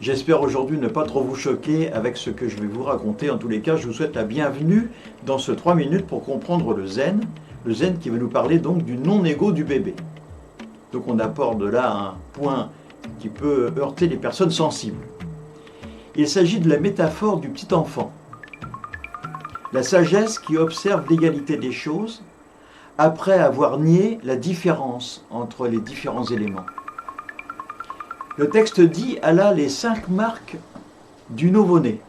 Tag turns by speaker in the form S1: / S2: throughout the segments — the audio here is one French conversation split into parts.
S1: J'espère aujourd'hui ne pas trop vous choquer avec ce que je vais vous raconter. En tous les cas, je vous souhaite la bienvenue dans ce 3 minutes pour comprendre le zen qui va nous parler donc du non-ego du bébé. Donc on aborde là un point qui peut heurter les personnes sensibles. Il s'agit de la métaphore du petit enfant. La sagesse qui observe l'égalité des choses après avoir nié la différence entre les différents éléments. Le texte dit « Elle a les 5 marques du nouveau-né,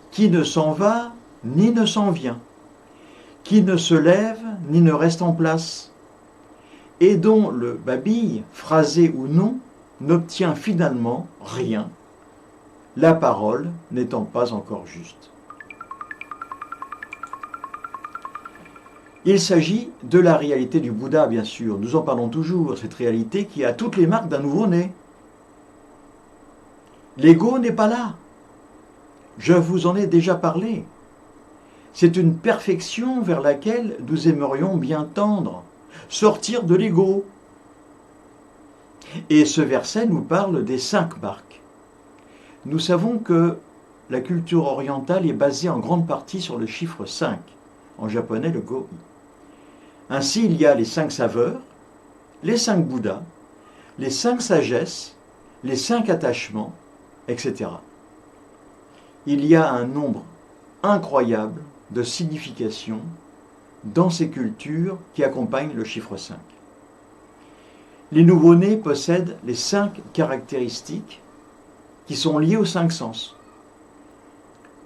S1: qui ne s'en va ni ne s'en vient, qui ne se lève ni ne reste en place, et dont le babil, phrasé ou non, n'obtient finalement rien, la parole n'étant pas encore juste. » Il s'agit de la réalité du Bouddha, bien sûr. Nous en parlons toujours, cette réalité qui a toutes les marques d'un nouveau-né. L'ego n'est pas là. Je vous en ai déjà parlé. C'est une perfection vers laquelle nous aimerions bien tendre, sortir de l'ego. Et ce verset nous parle des 5 marques. Nous savons que la culture orientale est basée en grande partie sur le chiffre 5, en japonais le Go-i. Ainsi, il y a les 5 saveurs, les 5 Bouddhas, les 5 sagesses, les 5 attachements, etc. Il y a un nombre incroyable de significations dans ces cultures qui accompagnent le chiffre 5. Les nouveau-nés possèdent les 5 caractéristiques qui sont liées aux 5 sens.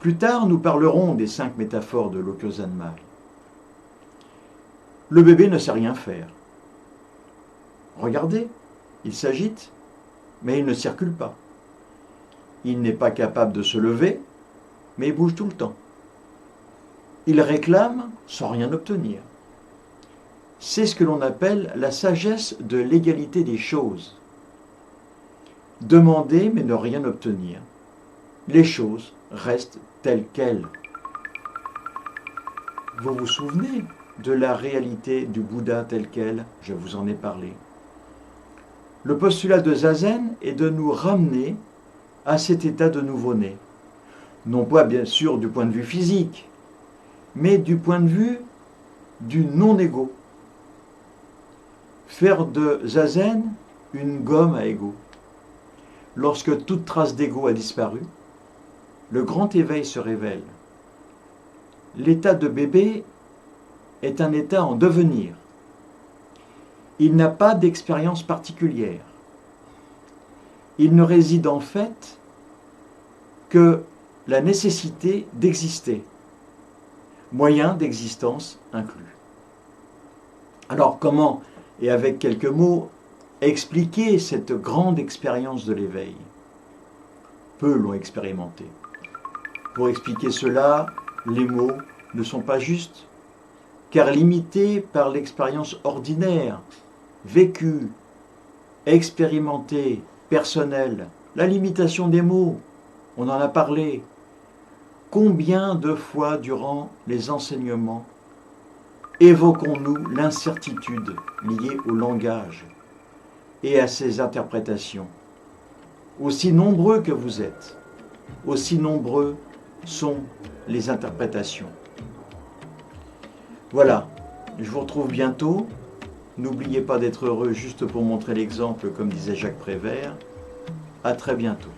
S1: Plus tard, nous parlerons des 5 métaphores de Lokyo-Zanmai. Le bébé ne sait rien faire. Regardez, il s'agite, mais il ne circule pas. Il n'est pas capable de se lever, mais il bouge tout le temps. Il réclame sans rien obtenir. C'est ce que l'on appelle la sagesse de l'égalité des choses. Demander mais ne rien obtenir. Les choses restent telles quelles. Vous vous souvenez de la réalité du Bouddha telle quelle? Je vous en ai parlé. Le postulat de Zazen est de nous ramener à cet état de nouveau-né. Non pas bien sûr du point de vue physique, mais du point de vue du non-ego. Faire de Zazen une gomme à ego. Lorsque toute trace d'ego a disparu, le grand éveil se révèle. L'état de bébé est un état en devenir. Il n'a pas d'expérience particulière. Il ne réside en fait que la nécessité d'exister, moyen d'existence inclus. Alors comment, et avec quelques mots, expliquer cette grande expérience de l'éveil? Peu l'ont expérimenté. Pour expliquer cela, les mots ne sont pas justes, car limités par l'expérience ordinaire, vécue, expérimentée, personnelle, la limitation des mots, on en a parlé. Combien de fois durant les enseignements évoquons-nous l'incertitude liée au langage et à ses interprétations? Aussi nombreux que vous êtes, aussi nombreux sont les interprétations. Voilà, je vous retrouve bientôt. N'oubliez pas d'être heureux juste pour montrer l'exemple, comme disait Jacques Prévert. À très bientôt.